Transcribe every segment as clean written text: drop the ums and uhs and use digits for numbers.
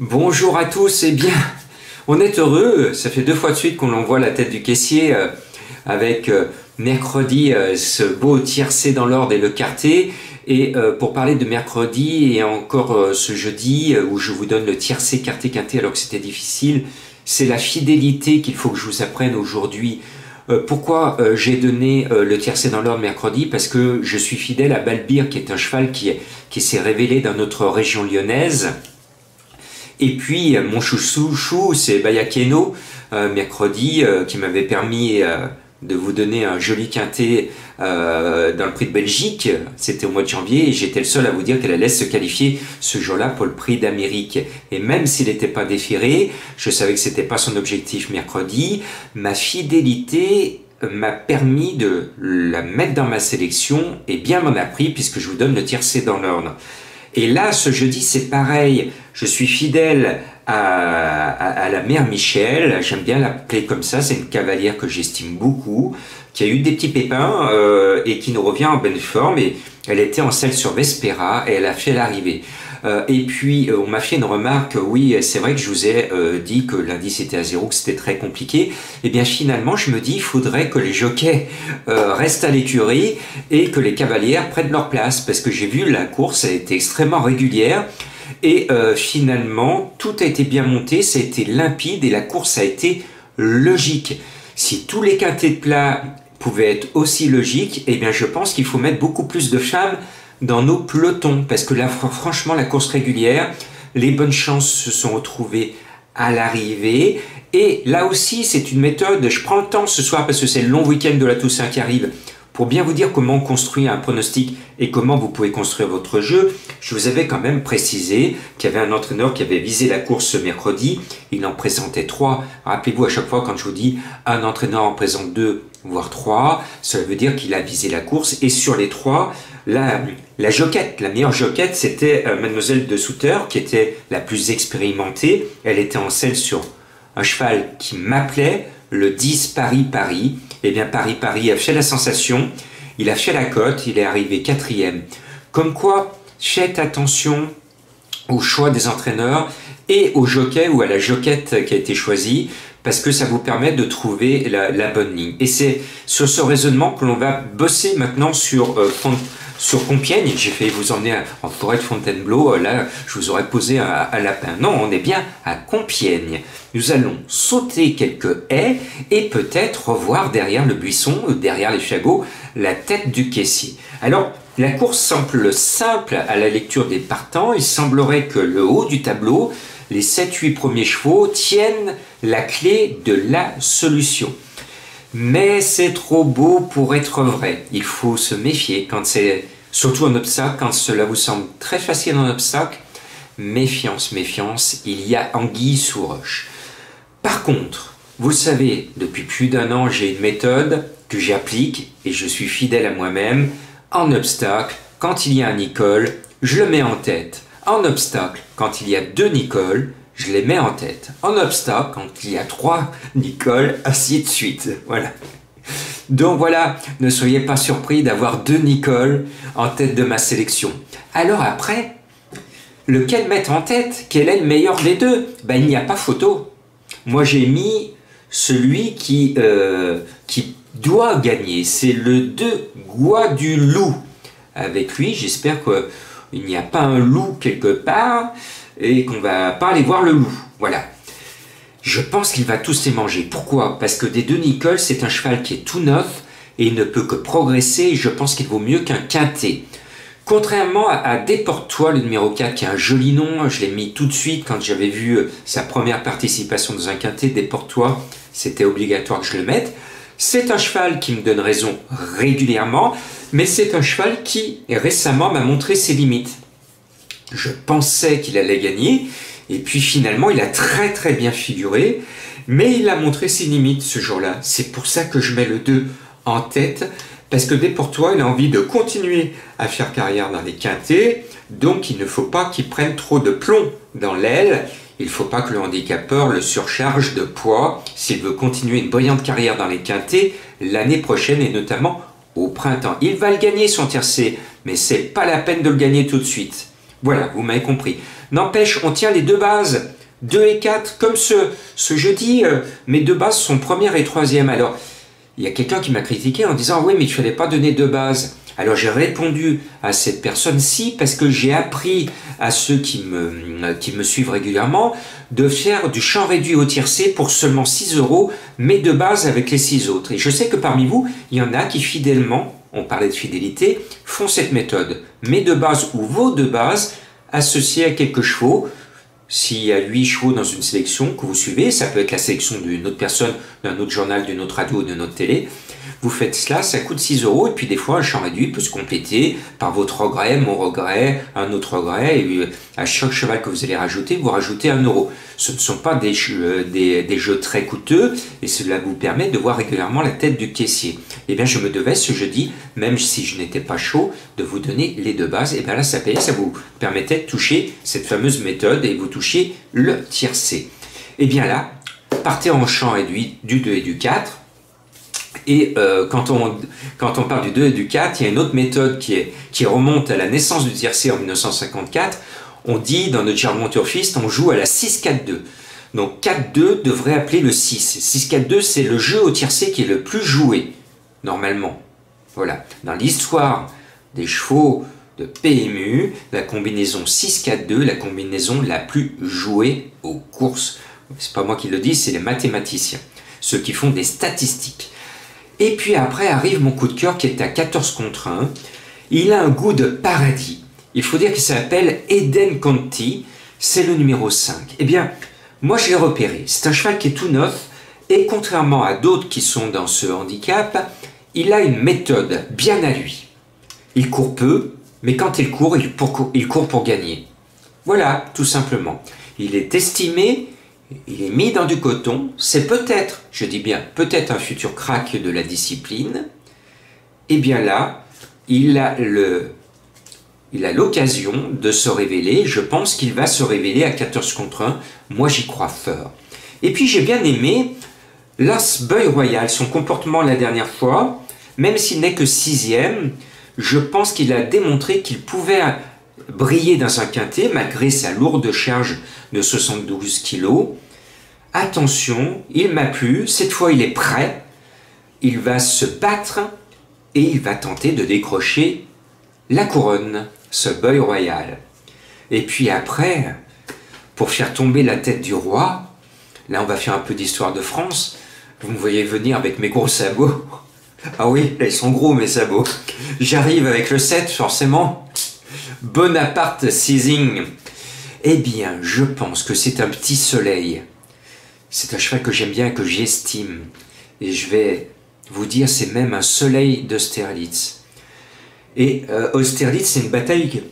Bonjour à tous, eh bien, on est heureux, ça fait 2 fois de suite qu'on envoie la tête du caissier avec mercredi ce beau tiercé dans l'ordre et le quarté. Et pour parler de mercredi et encore ce jeudi où je vous donne le tiercé, quarté, quinté alors que c'était difficile, c'est la fidélité qu'il faut que je vous apprenne aujourd'hui. Pourquoi j'ai donné le tiercé dans l'ordre mercredi? Parce que je suis fidèle à Balbir qui est un cheval qui s'est révélé dans notre région lyonnaise. Et puis mon chouchou, c'est Bayakeno, mercredi, qui m'avait permis de vous donner un joli quintet dans le prix de Belgique. C'était au mois de janvier et j'étais le seul à vous dire qu'elle allait se qualifier ce jour-là pour le prix d'Amérique. Et même s'il n'était pas déféré, je savais que c'était pas son objectif mercredi, ma fidélité m'a permis de la mettre dans ma sélection et bien m'en a pris puisque je vous donne le tiercé dans l'ordre. Et là, ce jeudi, c'est pareil. Je suis fidèle à la mère Michel. J'aime bien l'appeler comme ça. C'est une cavalière que j'estime beaucoup, qui a eu des petits pépins et qui nous revient en bonne forme. Et elle était en selle sur Vespera et elle a fait l'arrivée. Et puis, on m'a fait une remarque, oui, c'est vrai que je vous ai dit que l'indice était à 0, que c'était très compliqué. Et bien finalement, je me dis, il faudrait que les jockeys restent à l'écurie et que les cavalières prennent leur place, parce que j'ai vu la course, elle a été extrêmement régulière. Et finalement, tout a été bien monté, ça a été limpide et la course a été logique. Si tous les quintés de plat pouvaient être aussi logiques, eh bien je pense qu'il faut mettre beaucoup plus de femmes dans nos pelotons, parce que là, franchement, la course régulière, les bonnes chances se sont retrouvées à l'arrivée. Et là aussi, c'est une méthode, je prends le temps ce soir, parce que c'est le long week-end de la Toussaint qui arrive, pour bien vous dire comment on construit un pronostic et comment vous pouvez construire votre jeu. Je vous avais quand même précisé qu'il y avait un entraîneur qui avait visé la course ce mercredi, il en présentait 3. Rappelez-vous, à chaque fois, quand je vous dis un entraîneur en présente 2, voire 3, ça veut dire qu'il a visé la course, et sur les 3, la joquette, la meilleure joquette, c'était Mademoiselle de Souter, qui était la plus expérimentée. Elle était en selle sur un cheval qui m'appelait, le 10 Paris-Paris. Eh bien, Paris-Paris a fait la sensation, il a fait la cote, il est arrivé 4e. Comme quoi, faites attention au choix des entraîneurs et au jockey ou à la joquette qui a été choisie, parce que ça vous permet de trouver la bonne ligne. Et c'est sur ce raisonnement que l'on va bosser maintenant sur Compiègne. J'ai failli vous emmener en forêt de Fontainebleau, là je vous aurais posé un lapin. Non, on est bien à Compiègne. Nous allons sauter quelques haies et peut-être revoir derrière le buisson, derrière les fagots, la tête du caissier. Alors, la course semble simple à la lecture des partants. Il semblerait que le haut du tableau, les 7-8 premiers chevaux, tiennent la clé de la solution. Mais c'est trop beau pour être vrai. Il faut se méfier quand c'est, surtout en obstacle, quand cela vous semble très facile en obstacle. Méfiance, méfiance, il y a anguille sous roche. Par contre, vous le savez, depuis plus d'1 an, j'ai une méthode que j'applique et je suis fidèle à moi-même. En obstacle, quand il y a un Nicole, je le mets en tête. En obstacle, quand il y a 2 Nicole, je les mets en tête. En obstacle, quand il y a 3 Nicole, ainsi de suite. Voilà. Donc voilà, ne soyez pas surpris d'avoir 2 Nicole en tête de ma sélection. Alors après, lequel mettre en tête? Quel est le meilleur des deux? Ben, il n'y a pas photo. Moi, j'ai mis celui qui doit gagner. C'est le 2 Guadeloupe. Avec lui, j'espère qu'il n'y a pas un loup quelque part et qu'on va pas aller voir le loup. Voilà. Je pense qu'il va tous les manger. Pourquoi? Parce que des 2 Nicole, c'est un cheval qui est tout neuf et il ne peut que progresser. Et je pense qu'il vaut mieux qu'un quintet. Contrairement à Déporte-toi, le numéro 4, qui a un joli nom, je l'ai mis tout de suite quand j'avais vu sa première participation dans un quintet. Déporte-toi, c'était obligatoire que je le mette. C'est un cheval qui me donne raison régulièrement, mais c'est un cheval qui récemment m'a montré ses limites. Je pensais qu'il allait gagner, et puis finalement il a très très bien figuré, mais il a montré ses limites ce jour-là. C'est pour ça que je mets le 2 en tête, parce que Déporte-toi, il a envie de continuer à faire carrière dans les quintets, donc il ne faut pas qu'il prenne trop de plomb dans l'aile. Il ne faut pas que le handicapeur le surcharge de poids s'il veut continuer une brillante carrière dans les quintets l'année prochaine et notamment au printemps. Il va le gagner son tiercé, mais c'est pas la peine de le gagner tout de suite. Voilà, vous m'avez compris. N'empêche, on tient les deux bases, 2 et 4, comme ce jeudi, mes deux bases sont première et troisième. Alors, il y a quelqu'un qui m'a critiqué en disant « Oui, mais il ne fallait pas donner deux bases ». Alors j'ai répondu à cette personne-ci parce que j'ai appris à ceux qui me suivent régulièrement de faire du champ réduit au tiercé pour seulement 6 €, mes deux bases avec les 6 autres. Et je sais que parmi vous, il y en a qui fidèlement, on parlait de fidélité, font cette méthode. Mes deux bases ou vos deux bases associées à quelques chevaux. S'il y a 8 chevaux dans une sélection que vous suivez, ça peut être la sélection d'une autre personne, d'un autre journal, d'une autre radio, d'une autre télé. Vous faites cela, ça coûte 6 €, et puis des fois un champ réduit peut se compléter par votre regret, mon regret, un autre regret, et à chaque cheval que vous allez rajouter, vous rajoutez 1 €. Ce ne sont pas des jeux très coûteux, et cela vous permet de voir régulièrement la tête du caissier. Eh bien je me devais ce jeudi, même si je n'étais pas chaud, de vous donner les deux bases, et bien là ça payait, ça vous permettait de toucher cette fameuse méthode, et vous touchez le tiercé. Et bien là, partez en champ réduit du 2 et du 4, et quand on parle du 2 et du 4, il y a une autre méthode qui remonte à la naissance du tiercé en 1954. On dit, dans notre jargon turfiste, on joue à la 6-4-2. Donc 4-2 devrait appeler le 6. 6-4-2, c'est le jeu au tiercé qui est le plus joué, normalement. Voilà. Dans l'histoire des chevaux de PMU, la combinaison 6-4-2, la combinaison la plus jouée aux courses. C'est pas moi qui le dis, c'est les mathématiciens, ceux qui font des statistiques. Et puis après arrive mon coup de cœur qui est à 14 contre 1. Il a un goût de paradis. Il faut dire qu'il s'appelle Eden Conti. C'est le numéro 5. Eh bien, moi je l'ai repéré. C'est un cheval qui est tout neuf. Et contrairement à d'autres qui sont dans ce handicap, il a une méthode bien à lui. Il court peu, mais quand il court, il court pour gagner. Voilà, tout simplement. Il est estimé... Il est mis dans du coton, c'est peut-être, je dis bien peut-être un futur crack de la discipline. Et bien là, il a l'occasion de se révéler, je pense qu'il va se révéler à 14 contre 1, moi j'y crois fort. Et puis j'ai bien aimé l'As Boy Royal, son comportement la dernière fois, même s'il n'est que 6e, je pense qu'il a démontré qu'il pouvait briller dans un quintet malgré sa lourde charge de 72 kg. Attention, il m'a plu, cette fois il est prêt, il va se battre et il va tenter de décrocher la couronne, ce Boy Royal. Et puis après, pour faire tomber la tête du roi, là on va faire un peu d'histoire de France, vous me voyez venir avec mes gros sabots. Ah oui, là ils sont gros mes sabots. J'arrive avec le 7 forcément. Bonaparte Seizing. Eh bien, je pense que c'est un petit soleil. C'est un cheval que j'aime bien, que j'estime. Et je vais vous dire, c'est même un soleil d'Austerlitz. Et Austerlitz, c'est une bataille,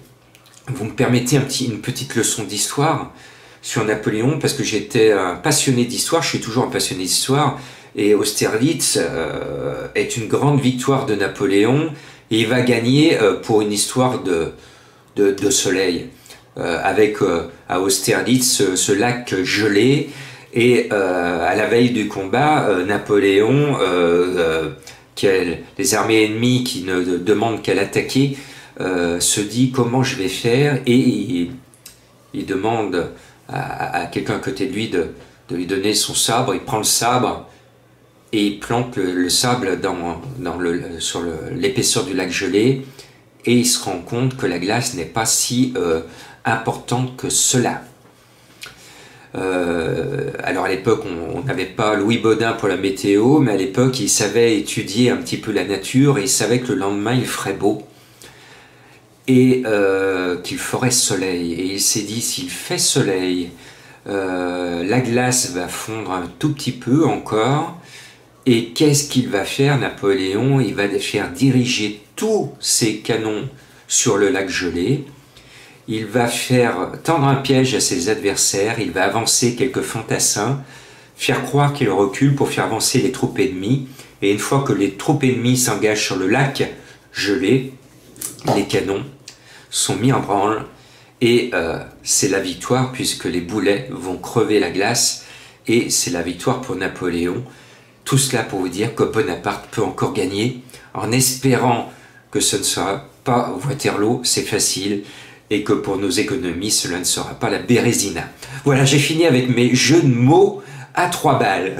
vous me permettez une petite leçon d'histoire sur Napoléon, parce que j'étais un passionné d'histoire, je suis toujours un passionné d'histoire, et Austerlitz est une grande victoire de Napoléon, et il va gagner pour une histoire de soleil, avec à Austerlitz ce lac gelé, et à la veille du combat, Napoléon, les armées ennemies qui ne demandent qu'à l'attaquer, se dit comment je vais faire, et il demande à quelqu'un à côté de lui de lui donner son sabre. Il prend le sabre et il plante le sable sur l'épaisseur du lac gelé, et il se rend compte que la glace n'est pas si importante que cela. Alors à l'époque on n'avait pas Louis Baudin pour la météo, mais à l'époque il savait étudier un petit peu la nature, et il savait que le lendemain il ferait beau et qu'il ferait soleil, et il s'est dit, s'il fait soleil, la glace va fondre un tout petit peu encore, et qu'est-ce qu'il va faire Napoléon? Il va faire diriger tous ses canons sur le lac gelé. Il va faire tendre un piège à ses adversaires, il va avancer quelques fantassins, faire croire qu'il recule pour faire avancer les troupes ennemies, et une fois que les troupes ennemies s'engagent sur le lac gelé, les canons sont mis en branle, et c'est la victoire, puisque les boulets vont crever la glace, et c'est la victoire pour Napoléon. Tout cela pour vous dire que Bonaparte peut encore gagner, en espérant que ce ne sera pas Waterloo, c'est facile. et que pour nos économies, cela ne sera pas la Bérésina. Voilà, j'ai fini avec mes jeux de mots à 3 balles.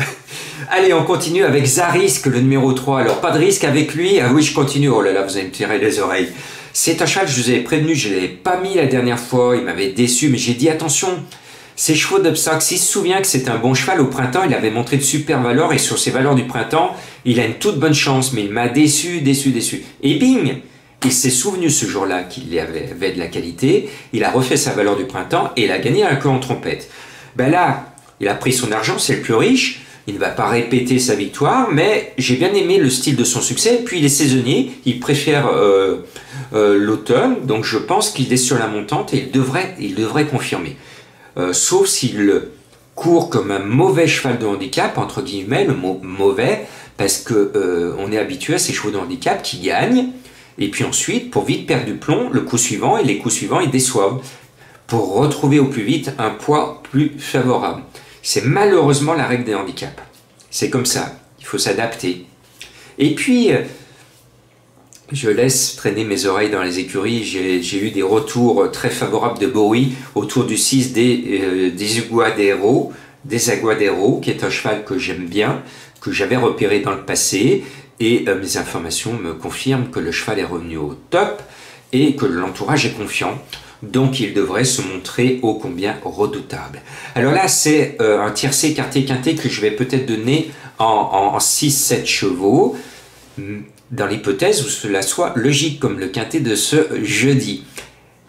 Allez, on continue avec Zarisk, le numéro 3. Alors, pas de risque avec lui. Ah oui, je continue. Oh là là, vous allez me tirer les oreilles. C'est un cheval, je vous avais prévenu, je ne l'avais pas mis la dernière fois. Il m'avait déçu, mais j'ai dit attention. Ces chevaux d'Obstacle, s'il se souvient que c'est un bon cheval au printemps, il avait montré de super valeurs et sur ses valeurs du printemps, il a une toute bonne chance, mais il m'a déçu. Et bing! Il s'est souvenu ce jour-là qu'il avait de la qualité, il a refait sa valeur du printemps et il a gagné un queue en trompette. Ben là, il a pris son argent, c'est le plus riche, il ne va pas répéter sa victoire, mais j'ai bien aimé le style de son succès, puis il est saisonnier, il préfère l'automne, donc je pense qu'il est sur la montante et il devrait confirmer. Sauf s'il court comme un mauvais cheval de handicap, entre guillemets, le mot mauvais, parce que on est habitué à ces chevaux de handicap qui gagnent, et puis ensuite, pour vite perdre du plomb, le coup suivant, et les coups suivants, ils déçoivent, pour retrouver au plus vite un poids plus favorable. C'est malheureusement la règle des handicaps. C'est comme ça, il faut s'adapter. Et puis, je laisse traîner mes oreilles dans les écuries, j'ai eu des retours très favorables de Bowie autour du 6 des Aguadero, qui est un cheval que j'aime bien, que j'avais repéré dans le passé, et mes informations me confirment que le cheval est revenu au top et que l'entourage est confiant. Donc il devrait se montrer ô combien redoutable. Alors là, c'est un tiercé quartier quintet que je vais peut-être donner en 6-7 chevaux, dans l'hypothèse où cela soit logique comme le quintet de ce jeudi.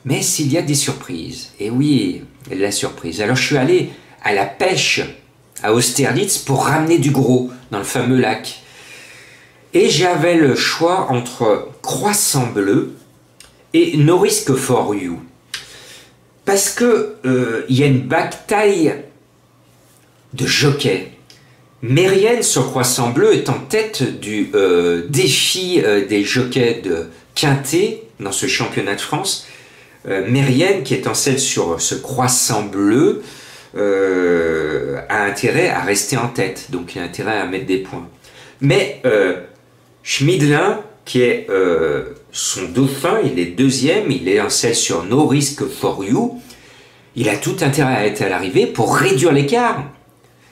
Mais s'il y a des surprises, et oui, la surprise. Alors je suis allé à la pêche à Austerlitz pour ramener du gros dans le fameux lac. Et j'avais le choix entre Croissant Bleu et No Risk for You. Parce que y a une bataille de jockeys. Mérienne sur Croissant Bleu est en tête du défi des jockeys de Quintet dans ce championnat de France. Mérienne, qui est en selle sur ce Croissant Bleu, a intérêt à rester en tête. Donc il a intérêt à mettre des points. Mais Schmidlin, qui est son dauphin, il est deuxième, il est en selle sur No Risk for You. Il a tout intérêt à être à l'arrivée pour réduire l'écart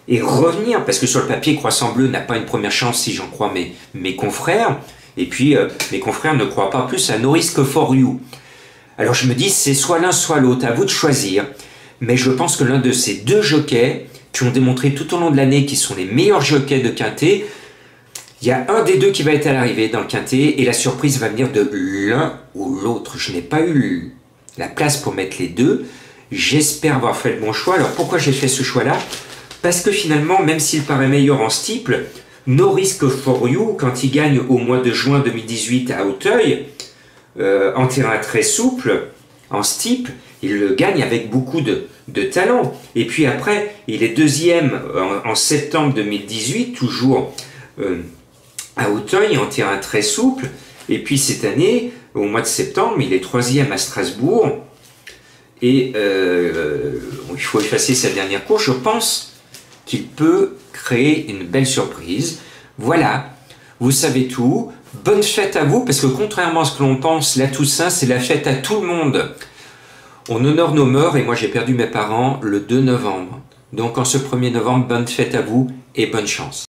et revenir, parce que sur le papier, Croissant Bleu n'a pas une première chance si j'en crois mes confrères, et puis mes confrères ne croient pas plus à No Risk for You. Alors je me dis, c'est soit l'un soit l'autre, à vous de choisir, mais je pense que l'un de ces deux jockeys, qui ont démontré tout au long de l'année qu'ils sont les meilleurs jockeys de Quintet, il y a un des deux qui va être à l'arrivée dans le quintet et la surprise va venir de l'un ou l'autre. Je n'ai pas eu la place pour mettre les deux. J'espère avoir fait le bon choix. Alors pourquoi j'ai fait ce choix-là? Parce que finalement, même s'il paraît meilleur en steeple, No Risk for You, quand il gagne au mois de juin 2018 à Auteuil, en terrain très souple, en steeple, il le gagne avec beaucoup de talent. Et puis après, il est deuxième en septembre 2018, toujours à Auteuil, en terrain très souple. Et puis cette année, au mois de septembre, il est troisième à Strasbourg. Et il faut effacer sa dernière course. Je pense qu'il peut créer une belle surprise. Voilà, vous savez tout. Bonne fête à vous, parce que contrairement à ce que l'on pense, la Toussaint, c'est la fête à tout le monde. On honore nos morts, et moi j'ai perdu mes parents le 2 novembre. Donc en ce 1er novembre, bonne fête à vous et bonne chance.